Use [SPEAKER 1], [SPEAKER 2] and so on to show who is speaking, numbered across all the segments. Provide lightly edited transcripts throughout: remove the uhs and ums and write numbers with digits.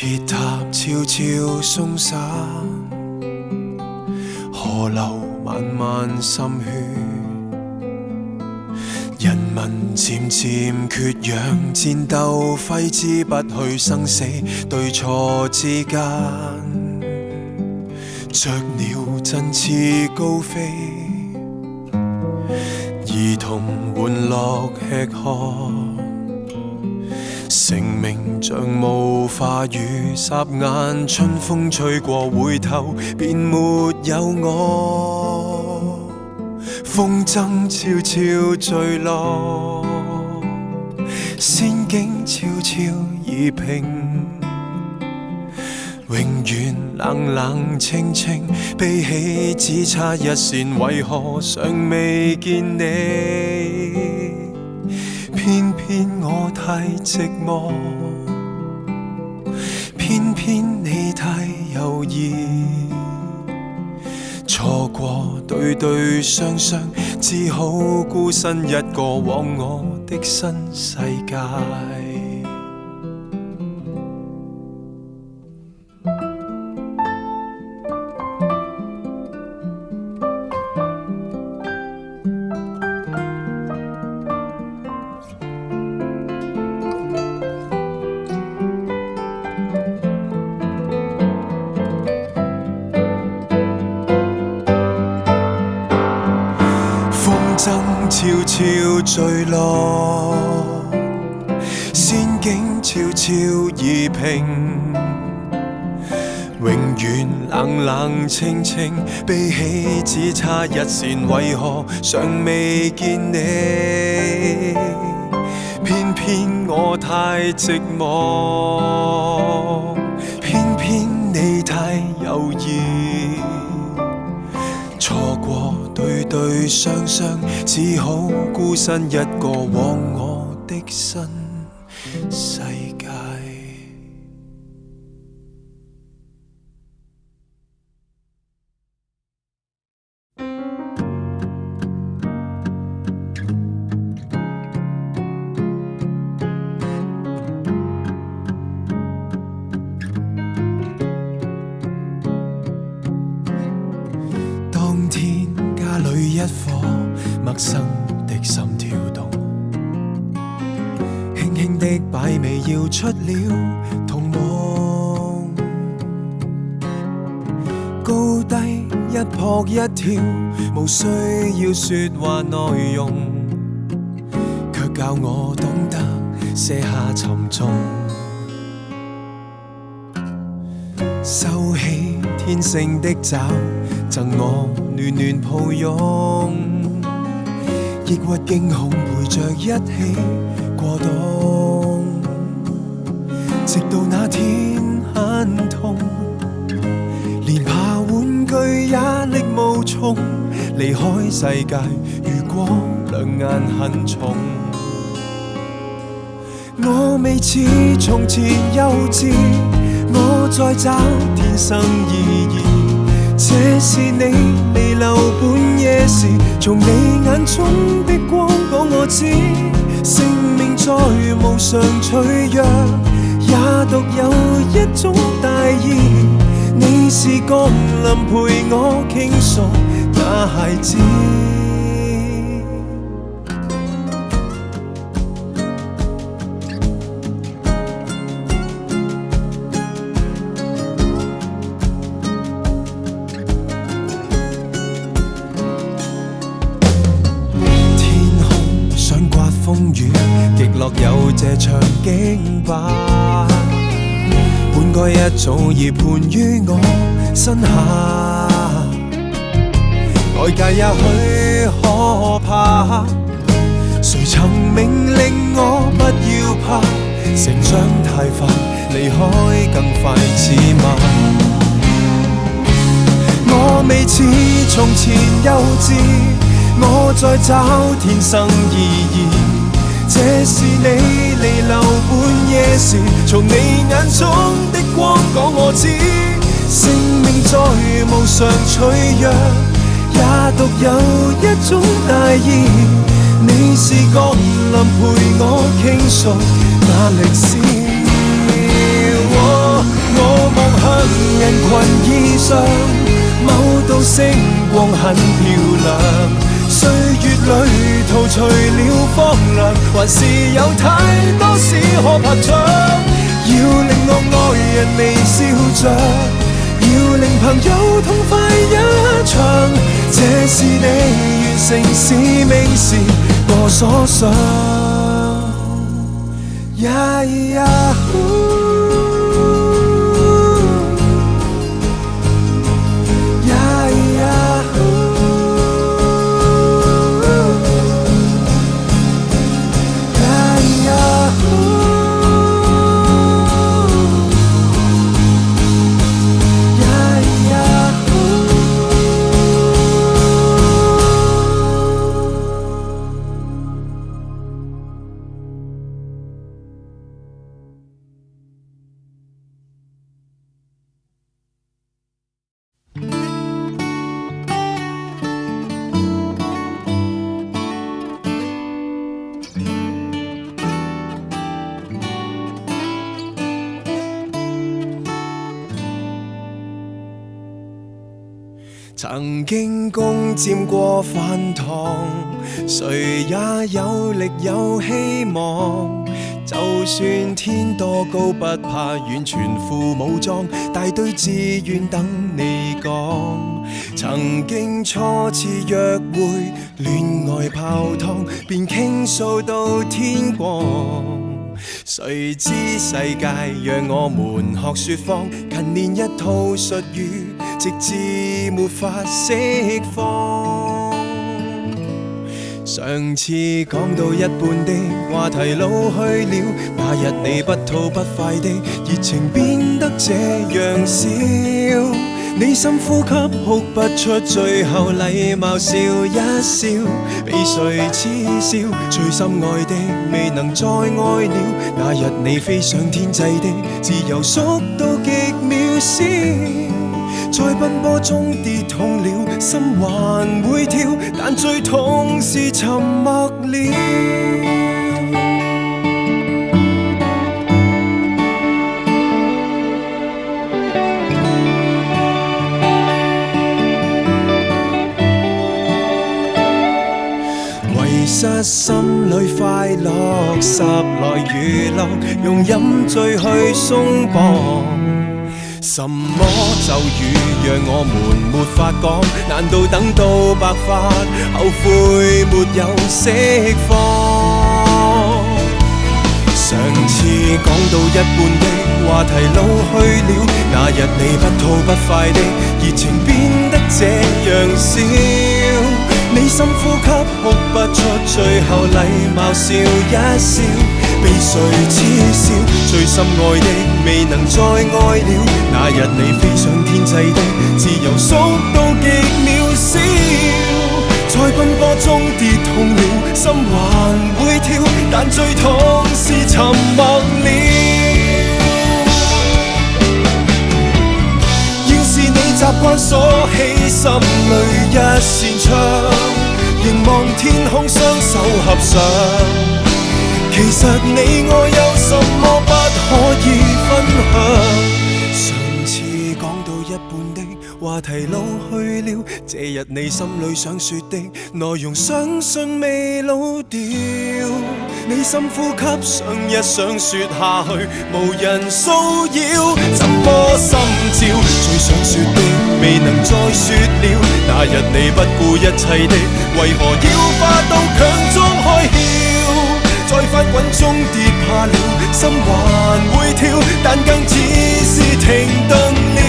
[SPEAKER 1] 鐵塔悄悄鬆散，河流漫漫滲血，人民漸漸缺氧，戰鬥揮之不去，生死對錯之間，雀鳥振翅高飛，兒童玩樂吃喝，成名像霧化雨，霎眼春風吹過，回頭便沒有我。風箏悄悄墜落，仙境悄悄移平，永遠冷冷清清，悲喜只差一線，為何尚未見你？偏偏我太寂寞，偏偏你太猶豫，錯過對對雙雙，只好孤身一個往我的新世界。風箏悄悄墜落，仙境悄悄移平，永遠冷冷清清，悲喜只差一線，為何尚未見你？偏偏我太寂寞，偏偏你太猶豫，錯過對對雙雙，只好孤身一個往我的新世界。當天家裏一顆陌生的心跳動，輕輕的擺尾搖出了童夢，高低一撲一跳，無需要說話內容，卻教我懂得卸下沉重，收起天性的爪，贈我暖暖抱擁，抑鬱驚恐陪着一起過冬，直到那天很痛，連爬玩具也力無從，離開世界如果兩眼很重，我未似從前幼稚，我在找天生意義，這是你彌留半夜時，從你眼中的光講我知，生命再無常脆弱，也獨有一種大義，你是降臨陪我傾訴那孩子。風雨極樂有這場景吧，本該一早已盤於我身下，外界也許可怕，誰曾命令我不要怕，成長太快，離開更快似馬，我未似從前幼稚，我在找天生意義，這是你彌留半夜時，從你眼中的光講我知，生命再無常脆弱，也獨有一種大義，你是降臨陪我傾訴那歷史。人群以上，某道星光很漂亮。歲月裏陶除了荒涼，還是有太多事可拍掌。要令我愛人微笑着，要令朋友痛快一場。這是你完成使命時我所想。呀呀曾經攻佔過飯堂，誰也有力有希望。就算天多高，不怕完全副武裝，大堆志願等你講。曾經初次約會，戀愛泡湯，便傾訴到天光。誰知世界讓我們學說謊，勤練一套術語，直至沒法釋放。上次講到一半的話題老去了，那日你不吐不快的熱情變得這樣少。你深呼吸哭不出，最後禮貌笑一笑，被誰恥笑？最深愛的未能再愛了，那日你飛上天際的自由縮到極渺小。在奔波中跌痛了，心還會跳，但最痛是沉默了。遺失心裏快樂，拾來娛樂，用飲醉去鬆綁。什麼咒語讓我們沒法講？難道等到白髮後悔沒有釋放？上次講到一半的話題老去了，那日你不吐不快的熱情變得這樣少。你深呼吸哭不出，最後禮貌笑一笑，被誰恥笑？最深愛的未能再愛了，那日你飛上天際的自由縮到極渺小。在奔波中跌痛了，心還會跳，但最痛是沉默了。要是你習慣鎖起心裏一扇窗，凝望天空雙手合上，其實你我有什麼不可以分享？上次講到一半的話題老去了，這日你心裏想說的內容相信未老掉。你深呼吸，想一想說下去，無人騷擾，怎麼心照？最想說的未能再說了，那日你不顧一切的，為何要化到強裝開竅？在翻滾中跌怕了，心還會跳，但更似是停頓了。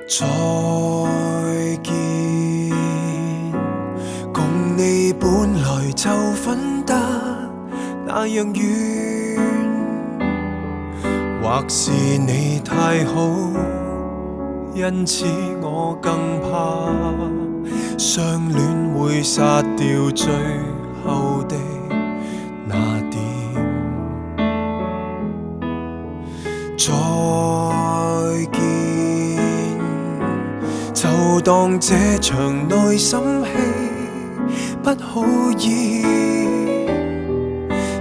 [SPEAKER 1] 再見，那樣遠，或是你太好，因此我更怕相戀會殺掉最後的那點。再見，就當這場內心戲不好演，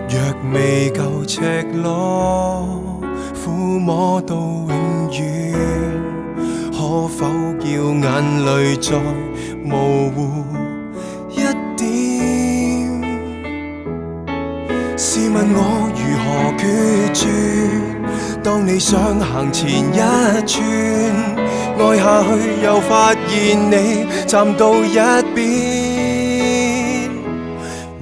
[SPEAKER 1] 若未夠赤裸撫摸到永遠，可否叫眼淚再模糊一點？試問我如何決絕？當你想行前一轉，愛下去又發現你站到一邊。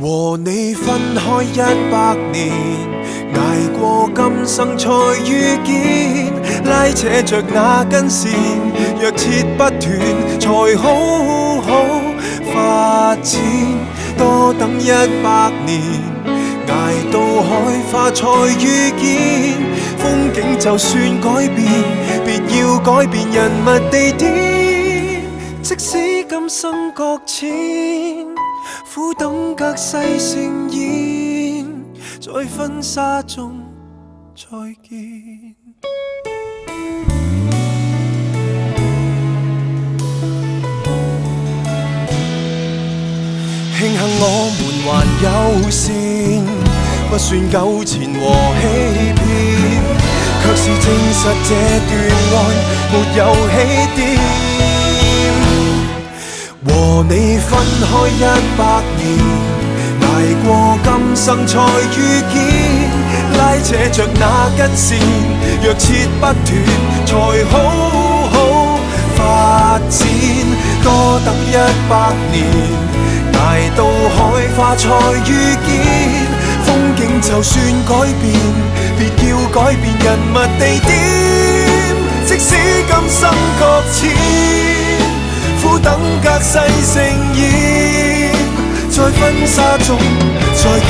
[SPEAKER 1] 和你分開100年，捱過今生才遇見，拉扯着那根線，若切不斷才好好發展。多等100年，捱到海花才遇見。風景就算改變，別要改變人物地點。即使今生擱淺，苦等隔世盛宴，在婚紗中再見。慶幸我們還有線，不算糾纏和欺騙，卻是證實這段愛沒有起點。和你分開100年，捱過今生才遇見，拉扯着那根線，若切不斷才好好發展。多等100年，捱到海花才遇見。風景就算改變，別要改變人物地點。即使今生擱淺，苦等隔世盛宴，在婚紗中再見。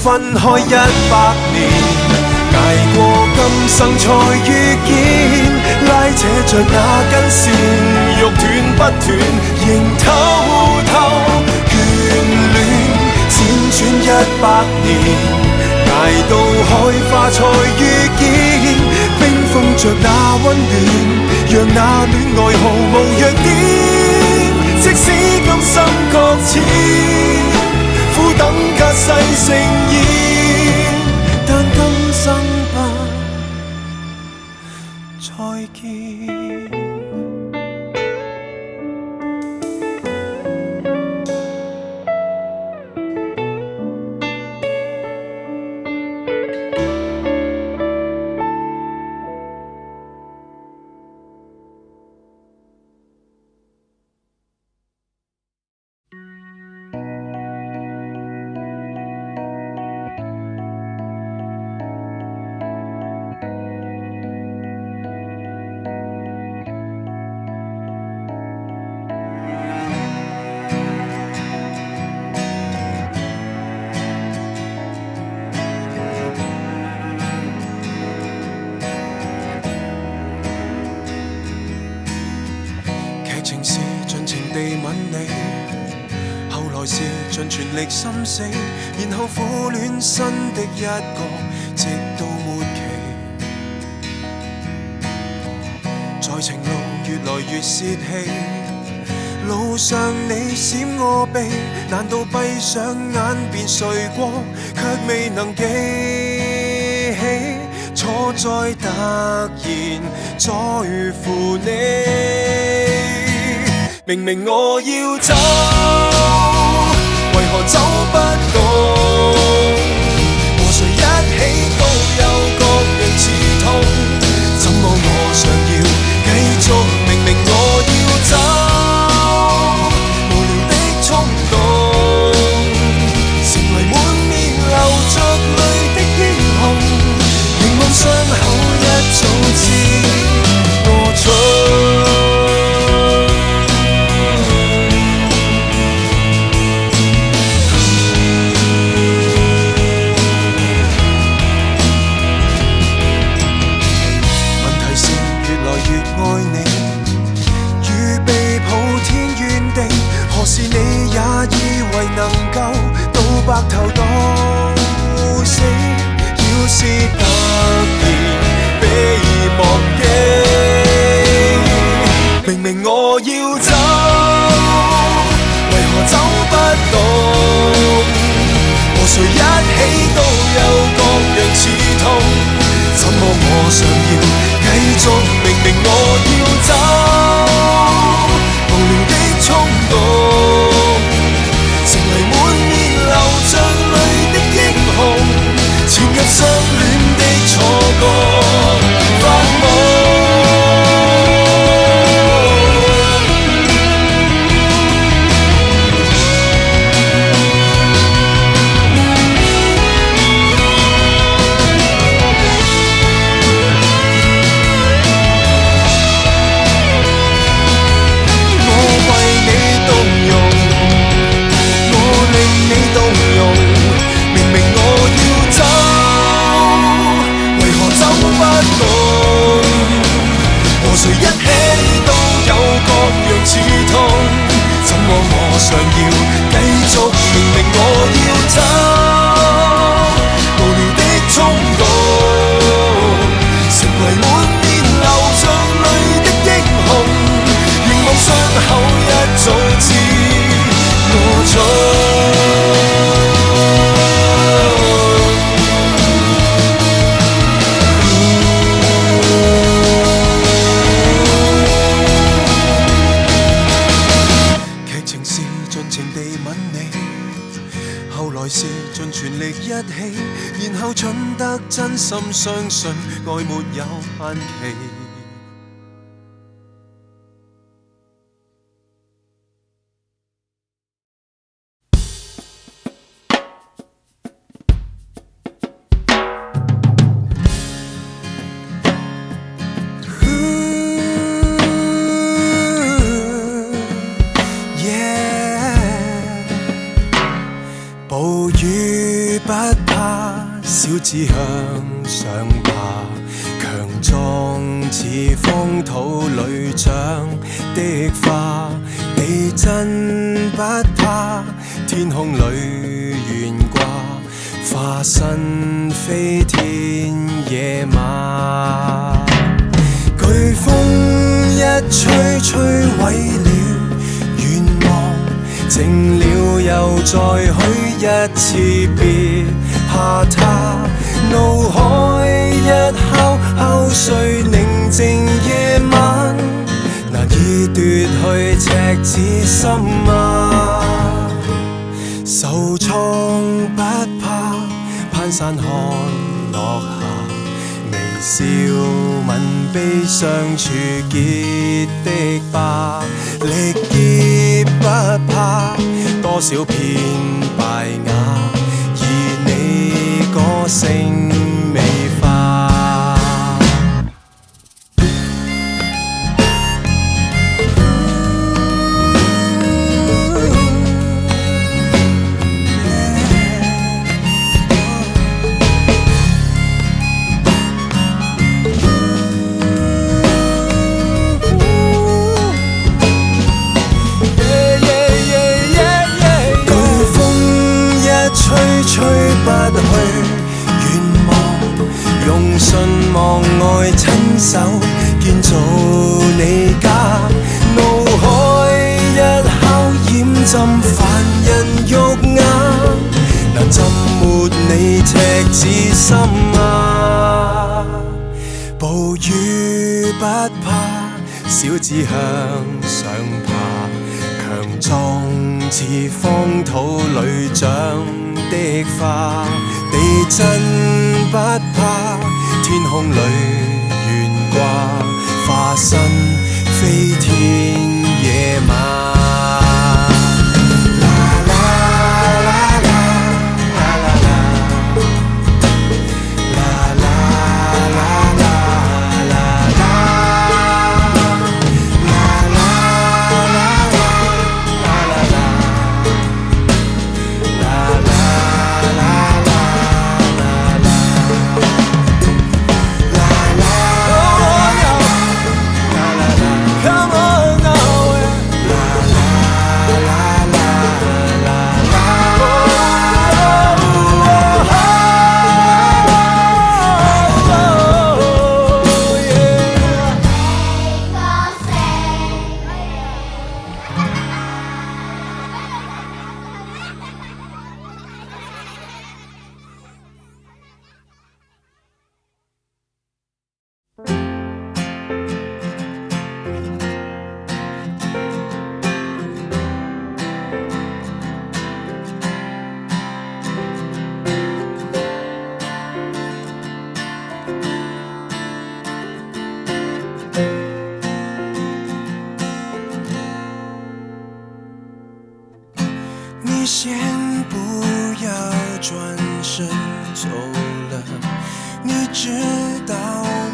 [SPEAKER 1] 分開100年，捱過今生才遇見，拉扯着那根線，欲斷不斷，仍偷偷眷戀。輾轉100年，捱到海花才遇見，冰封着那溫暖，讓那戀愛毫無弱點。即使今生擱淺，苦等隔世盛宴，但今生不再見。情是盡情地吻你，後來是盡全力心死，然後苦戀新的一個，直到末期。在情路越來越泄氣，路上你閃我避，難道閉上眼便睡過，卻未能記起，錯在突然在乎你。明明我要走，為何走不動？和誰一起都有各樣刺痛，怎我要走，為何走不動？和誰一起都有各樣刺痛，怎麼我尚要繼續？明明我要走，無聊的衝動，成為滿面流着淚的英雄，潛入相戀的錯覺，發夢。誰一起都有各樣刺痛，怎麼我尚要繼續？明明我要走，無聊的衝動，成為滿面流着淚的英雄，凝望傷口一早知我錯。是盡全力一起，然後蠢得真心相信愛沒有限期。暴雨不怕，小子向上爬，強壯似荒土裏長的花。地震不怕，天空裏懸掛，化身飛天野馬。颶風一吹，摧毀了願望，靜了又再許一次別下他，怒海一敲敲碎寧靜夜晚，難以奪去赤子心啊。受創不怕，攀山看落霞，微笑吻悲傷處結的疤，力竭不怕，多少片敗瓦，而你歌聲未化。吹不去願望，用信望愛親手建造你家。怒海一敲染浸凡人肉眼，難浸沒你赤子心啊。暴雨不怕，小子向上爬，強壯似荒土裏長的花。地震不怕，天空裏懸掛，化身飛天野馬。Come on now. 你先不要转身走了，你知道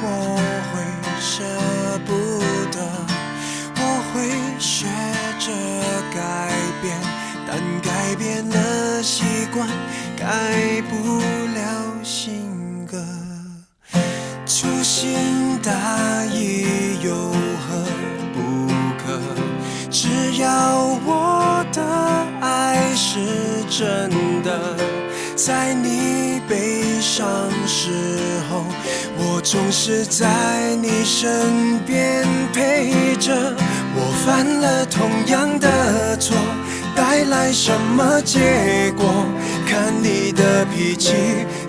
[SPEAKER 1] 我会舍不得，我会学着改变，但改变了习惯，改不了性格。粗心大意有何不可？只要我的爱是真的，在你悲伤时候，我总是在你身边陪着。我犯了同样的错，带来什么结果？看你的脾气，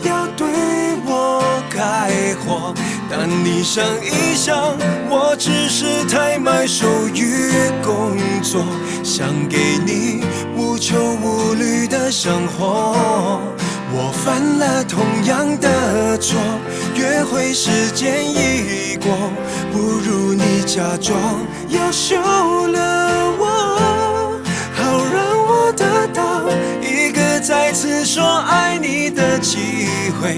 [SPEAKER 1] 要对我开火。但你想一想，我只是太买手于工作，想给你无忧无虑的生活。我犯了同样的错，约会时间已过，不如你假装要休了我，好让我得到一个再次说爱你的机会。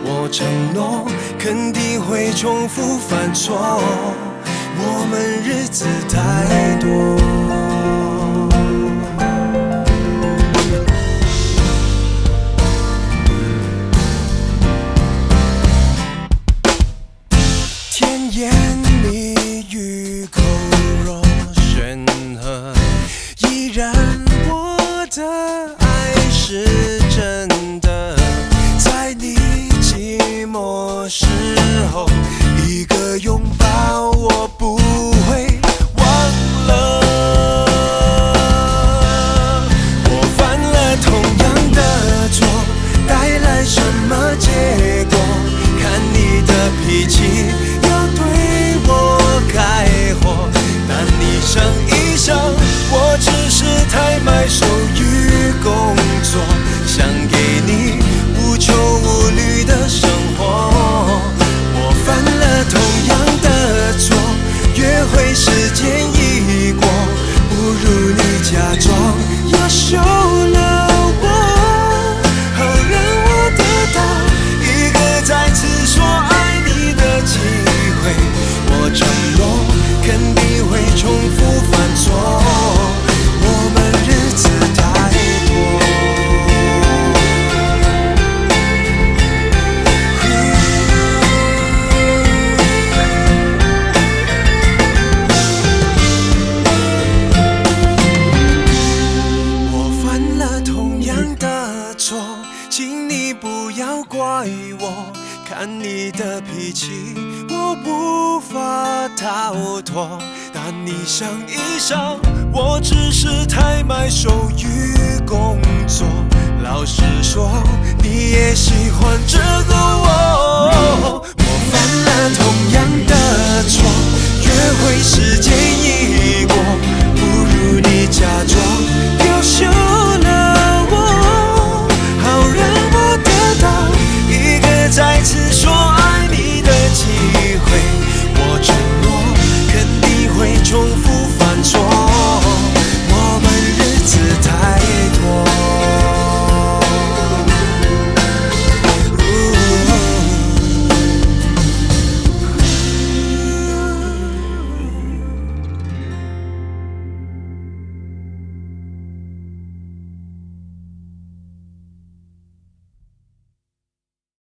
[SPEAKER 1] 我承诺肯定会重复犯错，我们日子太多。甜言蜜语口若悬河，依然我的爱是真的，在你寂寞时候，一个拥抱我不会忘了。我犯了同样的错，带来什么结果？看你的脾气，要对我开火。但你想一想，我只是太买手于工作，想给你无忧无虑的生活。我犯了同样的错，约会时间已过，不如你假装要休了我，好让我得到一个再次说爱你的机会。我承诺肯定会重复犯错，我们日子太多。我犯了同样的错，请你不要怪我，看你的脾气，我无法逃脱。但你想一想，我只是太买手于工作。老实说，你也喜欢这个我。我犯了同样的错，约会时